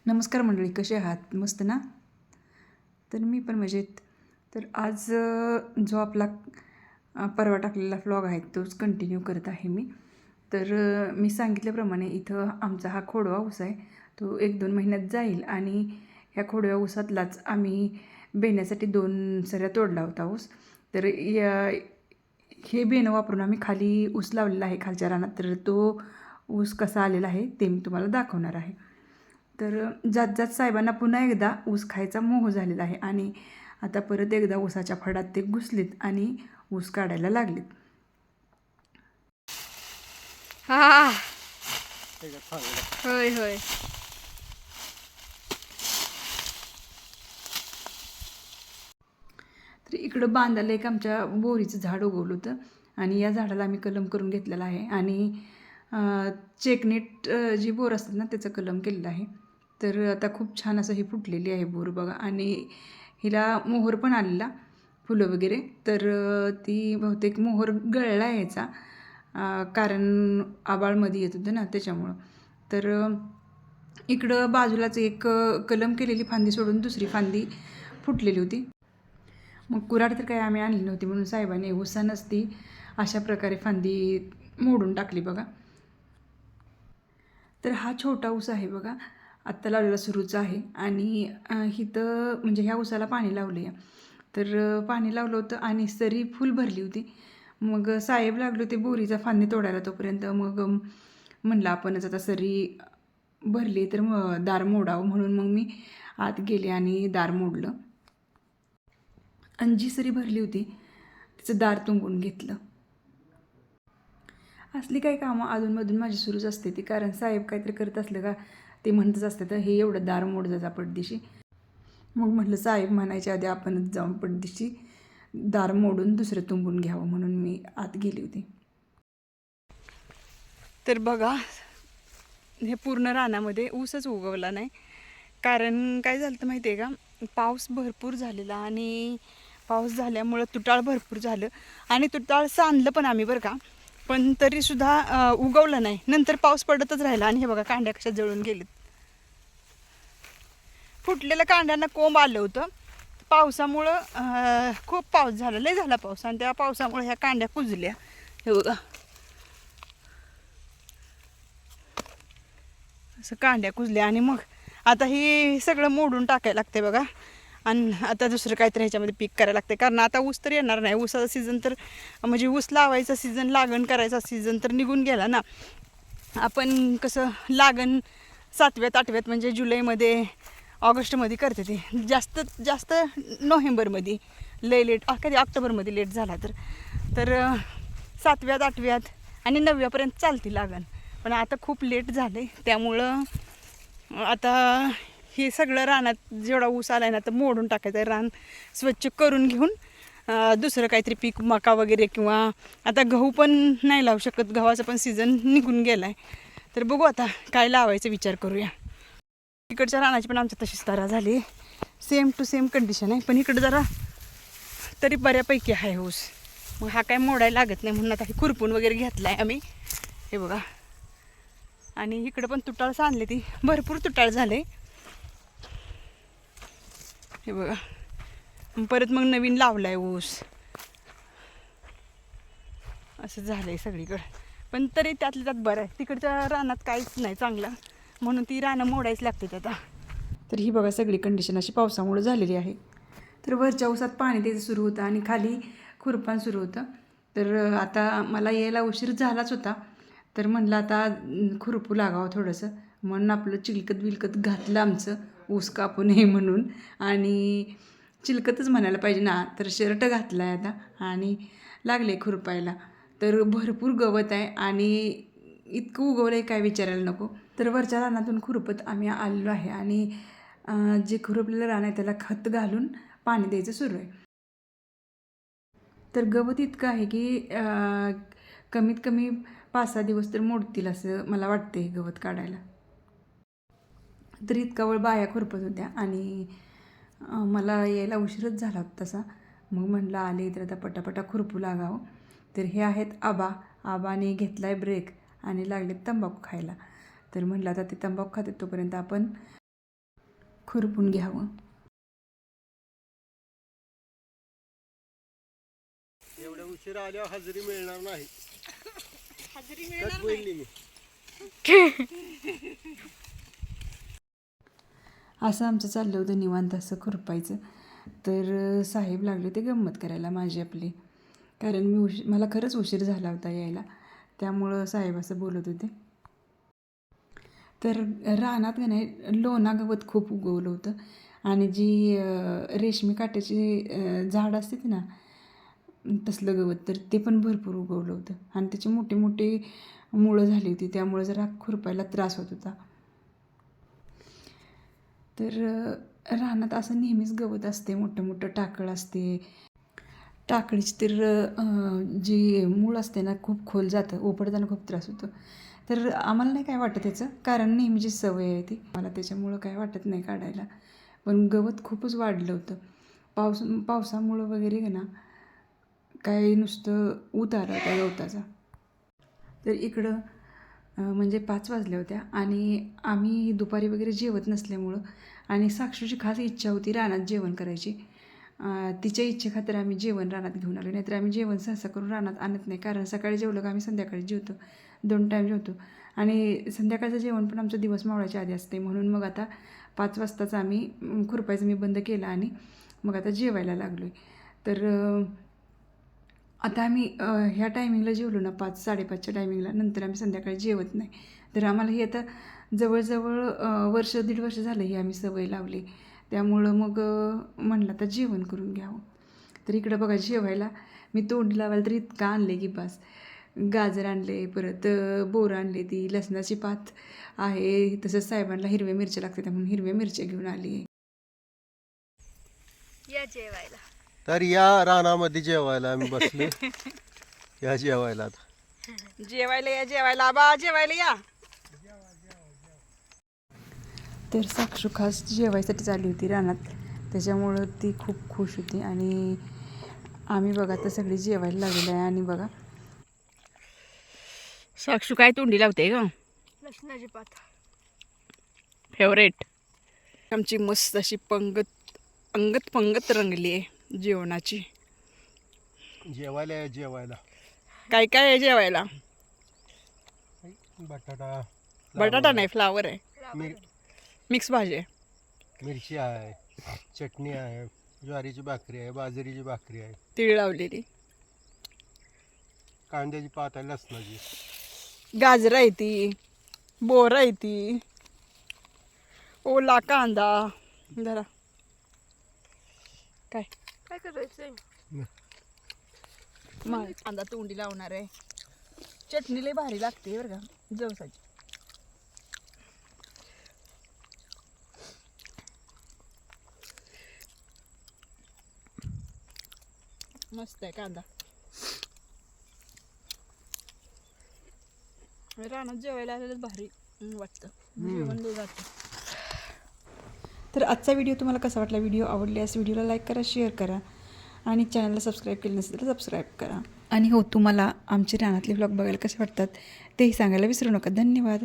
नमस्कार मंडळी, कसे आहात? मस्त ना? तर मी पण मजेत. तर आज जो आपला परवा टाकलेला व्लॉग आहे तोच कंटिन्यू करत आहे मी. तर मी सांगितल्याप्रमाणे इथं आमचा हा खोडवा ऊस आहे, तो 1-2 महिन्यात जाईल आणि ह्या खोडव्या ऊसातलाच आम्ही बेण्यासाठी 2 सऱ्या तोडला होता ऊस. तर हे बेणं वापरून आम्ही खाली ऊस लावलेला आहे खालच्या रानात. तर तो ऊस कसा आलेला आहे ते मी तुम्हाला दाखवणार आहे. तर जात जात साहेबांना पुन्हा एकदा ऊस खायचा मोह झालेला आहे आणि आता परत एकदा ऊसाच्या फडात ते घुसलेत आणि ऊस काढायला लागलेत. हा होय होय. तर इकडं बांधायला एक आमच्या बोरीचं झाड उगवलं होतं आणि या झाडाला आम्ही कलम करून घेतलेला आहे आणि चेकनेट जी बोर असतात ना त्याचं कलम केलेलं आहे. तर आता खूप छान असं ही फुटलेली आहे बोर बघा आणि हिला मोहर पण आलेला फुलं वगैरे. तर ती बहुतेक मोहर गळला यायचा कारण आबाळमध्ये येत होतं ना त्याच्यामुळं. तर इकडं बाजूलाच एक कलम केलेली फांदी सोडून दुसरी फांदी फुटलेली होती. मग कुऱ्हाड तर काही आम्ही आणली नव्हती म्हणून साहेबांनी ऊसानंच ती अशा प्रकारे फांदी मोडून टाकली बघा. तर हा छोटा ऊस आहे बघा, आत्ता लावलेला सुरूचा आहे आणि इथं म्हणजे ह्या ऊसाला पाणी लावलं आहे. तर पाणी लावलं होतं आणि सरी फुल भरली होती. मग साहेब लागले होते बोरीचा फांदी तोडायला तोपर्यंत. मग म्हणलं आपणच आता सरी भरली तर मग दार मोडावं म्हणून मग मी आत गेले आणि दार मोडलं आणि जी सरी भरली होती तिचं दार तुंबून घेतलं. असली काही कामं अधूनमधून माझी सुरूच असते ती, कारण साहेब काहीतरी करत असलं का ते म्हणतच असते तर हे एवढं दार मोड जा पडदिशी. मग म्हटलं साहेब म्हणायच्या आधी आपणच जाऊन पडदिशी दार मोडून दुसरं तुंबून घ्यावं म्हणून मी आत गेली होती. तर बघा, हे पूर्ण रानामध्ये ऊसच उगवला नाही. कारण काय झालं तर माहिती आहे का, पाऊस भरपूर झालेला आणि पाऊस झाल्यामुळं तुटाळ भरपूर झालं आणि तुटाळ सांडलं पण आम्ही बरं का, पण तरीसुद्धा उगवलं नाही. नंतर पाऊस पडतच राहिला आणि हे बघा कांड्या कशा जळून गेलेत. फुटलेल्या कांड्यांना कोंब आलं होतं. पावसामुळं खूप पाऊस झाला, लय झाला पाऊस आणि त्या पावसामुळे ह्या कांड्या कुजल्या. हे बघा असं कांड्या कुजल्या आणि मग आता ही सगळं मोडून टाकायला लागते बघा. आणि आता दुसरं काहीतरी ह्याच्यामध्ये पीक करायला लागते, कारण आता ऊस तर येणार नाही. ऊसाचा सीझन तर म्हणजे ऊस लावायचा सीझन, लागण करायचा सीझन तर निघून गेला ना. आपण कसं लागण 7व्यात 8व्यात म्हणजे जुलैमध्ये ऑगस्टमध्ये करते ते, जास्त जास्त नोव्हेंबरमध्ये, लय लेट कधी ऑक्टोबरमध्ये लेट झाला तर 7व्यात 8व्यात आणि 9व्यापर्यंत चालते लागण. पण आता खूप लेट झालं आहे, त्यामुळं आता हे सगळं रानात जेवढा ऊस आला आहे ना तर मोडून टाकायचं आहे. रान स्वच्छ करून घेऊन दुसरं काहीतरी पीक, मका वगैरे, किंवा आता गहू पण नाही लावू शकत, गव्हाचा पण सीझन निघून गेला आहे. तर बघू आता काय लावायचा विचार करूया. इकडच्या रानाची पण आमच्या तशीच तरा झाली, सेम टू सेम कंडिशन आहे. पण इकडं जरा तरी बऱ्यापैकी आहे ऊस. मग हा काय मोडायला लागत नाही म्हणून आता हे खुरपून वगैरे घेतला आहे आम्ही. हे बघा, आणि इकडं पण तुटाळ सांडले, ती भरपूर तुटाळ झाले. हे बघा, परत मग नवीन लावलाय ऊस. असं झालंय सगळीकडं. पण तरी त्यातल्या त्यात बरं आहे, तिकडच्या रानात काहीच नाही चांगलं म्हणून ती रानं मोडायच लागतात आता. तर ही बघा सगळी कंडिशन अशी पावसामुळे झालेली आहे. तर वरच्या ऊसात पाणी द्यायचं सुरू होतं आणि खाली खुरपान सुरू होतं. तर आता मला यायला उशीर झालाच होता. तर म्हणलं आता खुरपू लागावं थोडंसं म्हणून आपलं चिलकत बिलकत घातलं आमचं ऊस कापू नये म्हणून. आणि चिलकतच म्हणायला पाहिजे ना, तर शर्ट घातला आहे आता आणि लागले खुरपायला. तर भरपूर गवत आहे आणि इतकं उगवलं आहे काय विचारायला नको. तर वरच्या रानातून खुरपत आम्ही आलेलो आहे आणि जे खुरपलेलं रान आहे त्याला खत घालून पाणी द्यायचं सुरू आहे. तर गवत इतकं आहे की कमीत कमी 5-6 दिवस तर मोडतील असं मला वाटते हे गवत काढायला. तर इतका वेळ बाया खुरपत होत्या आणि मला यायला उशीरच झाला होता तसा. मग म्हटलं आले तर आता पटापटा खुरपू लागावं. तर हे आहेत आबाने घेतला आहे ब्रेक आणि लागले तंबाखू खायला. तर म्हटलं आता ते तंबाखू खाते तोपर्यंत आपण खुरपून घ्यावं. एवढ्या उशिरा आल्यावर हजेरी मिळणार नाही. हजेरी कट बोलली मी. असं आमचं चाललं होतं निवांत असं खुरपायचं. तर साहेब लागले ते गंमत करायला माझी आपली, कारण मला खरंच उशीर झाला होता यायला, त्यामुळं साहेब असं बोलत होते. तर रानात का नाही लोणा गवत खूप उगवलं होतं आणि जी रेशमी काट्याची झाड असते ती ना, तसलं गवत, तर ते पण भरपूर उगवलं होतं आणि त्याची मोठी मोठी मुळं झाली होती, त्यामुळे जरा खुरपायला त्रास होत होता. तर रानात असं नेहमीच गवत असते, मोठं मोठं टाकळ असते. टाकळीची तर जी मूळ असते ना खूप खोल जातं, ओपडताना खूप त्रास होतो. तर आम्हाला नाही काय वाटत त्याचं, कारण नेहमीची सवय आहे ती मला, त्याच्यामुळं काय वाटत नाही काढायला. पण गवत खूपच वाढलं होतं. पावसामुळं वगैरे ना काय नुसतं ऊत आला होता गवताचा. तर इकडं म्हणजे 5 वाजल्या होत्या आणि आम्ही दुपारी वगैरे जेवत नसल्यामुळं आणि साक्षूची खास इच्छा होती रानात जेवण करायची. तिच्या इच्छेखातर आम्ही जेवण रानात घेऊन आलो, नाहीतर आम्ही जेवण सहसा करून रानात आणत नाही, कारण सकाळी जेवलं का आम्ही संध्याकाळी जेवतो, 2 टाईम जेवतो आणि संध्याकाळचं जेवण पण आमचं दिवस मावळायच्या आधी असते. म्हणून मग आता 5 वाजताच आम्ही खुरपायचं मी बंद केलं आणि मग आता जेवायला लागलो आहे. तर आता आम्ही ह्या टायमिंगला जेवलो ना, 5-5:30च्या टायमिंगला, नंतर आम्ही संध्याकाळी जेवत नाही. तर आम्हाला ही आता जवळजवळ वर्ष 1.5 वर्ष झालं ही आम्ही सवय लावली, त्यामुळं मग म्हणलं आता जेवण करून घ्यावं. तर इकडं बघा जेवायला मी तोंडी लावायला तर इतका आणले की बस. गाजर आणले, परत बोरं आणले, ती लसणाची पात आहे, तसंच साहेबांना हिरव्या मिरच्या लागतात म्हणून हिरव्या मिरच्या घेऊन आली आहे. या जेवायला. तर या रानामध्ये जेवायला आम्ही बसलो. या जेवायला आता. जेवायला या, जेवायला आबा, जेवायला या. तर साक्षू खास जेवायसाठी चालली होती रानात, त्याच्यामुळं ती खूप खुश होती आणि आम्ही बघा तर सगळी जेवायला लागलेलं आहे. आणि बघा साक्षू काय तोंडी लावते ग? लसणाची पात फेवरेट. आमची मस्त अशी अंगत पंगत रंगली आहे जेवणाची. जेवायला या जेवायला. काय काय आहे जेवायला? बटाटा, बटाटा नाही, फ्लावर आहे, मिर मिक्स भाजी आहे, मिरची आहे, चटणी आहे, ज्वारीची भाकरी आहे, बाजरीची भाकरी आहे, तीळ लावलेली, कांद्याची पात आहे, लसणाची, गाजर आहे ती, बोर आहे ती, ओला कांदा. जरा काय काय करायचंय? मग कांदा तोंडी लावणार आहे. चटणी लय भारी लागते बरं का जवसाची. मस्त आहे कांदा. रानात जेवायला आलेलं भारी वाटतं, जेवण लय जातं. तर आजचा व्हिडिओ तुम्हाला कसा वाटला? व्हिडिओ आवडल्यास व्हिडिओला लाईक करा, शेअर करा आणि चॅनलला सबस्क्राईब केलं नसेल तर सबस्क्राईब करा. आणि हो, तुम्हाला आमचे रानातले व्लॉग बघायला कसे वाटतात तेही सांगायला विसरू नका. धन्यवाद.